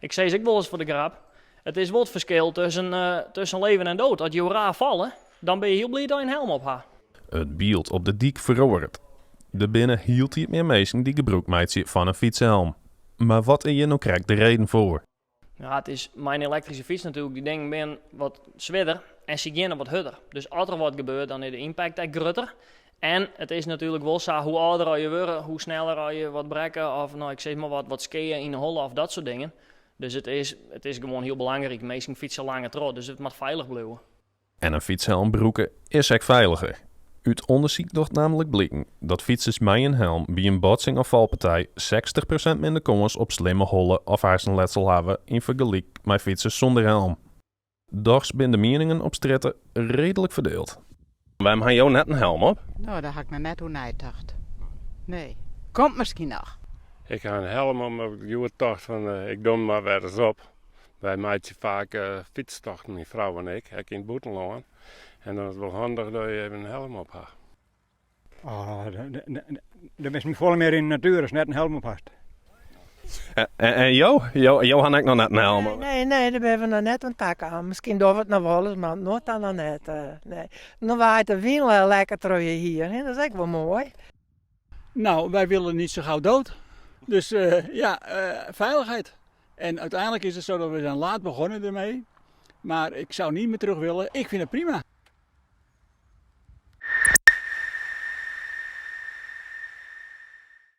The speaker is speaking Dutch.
Ik zei ik wel eens voor de grap. Het is wat verschil tussen leven en dood. Als je raar vallen, dan ben je heel blij dat je een helm op hebt. Het beeld op de dik verroert. De binnen hield hij het meer mensen die gebruik maakt van een fietshelm. Maar wat is je nou krijgt de reden voor? Ja, het is mijn elektrische fiets natuurlijk. Die dingen ben wat zwitter en sigenen wat harder. Dus als er wat gebeurt, dan is de impact echt groter. En het is natuurlijk wel zo, hoe ouder je wordt, hoe sneller je wat brekken of nou, ik zeg maar wat skiën in de holle of dat soort dingen. Dus het is gewoon heel belangrijk. Meesten fietsen langer terug, dus het moet veilig blijven. En een fietshelm broeken is echt veiliger. Uit onderzoek doet namelijk blikken dat fietsers met een helm bij een botsing of valpartij 60% minder kans op slimme hollen of hersenletsel hebben in vergelijking met fietsers zonder helm. Doch zijn de meningen op stritten redelijk verdeeld. Waarom had jou net een helm op? Nou, daar had ik me net hoe nagedacht. Nee, komt misschien nog. Ik ga een helm om op de tocht van ik doe hem maar weer eens op. Wij maken vaak fietstochten, mijn vrouw en ik in het Boetenloon. En dan is het wel handig dat je even een helm op hebt. Oh, de is veel meer in de natuur als net een helm op hast. En jou had ik nog net een helm op. Nee, daar hebben we nog net een tak aan. Misschien doen we het nog wel eens, maar nooit dan nog net. Nee. Dan waait de wind lekker terug hier. Hè? Dat is echt wel mooi. Nou, wij willen niet zo gauw dood. Dus veiligheid. En uiteindelijk is het zo dat we zijn laat begonnen ermee. Maar ik zou niet meer terug willen. Ik vind het prima.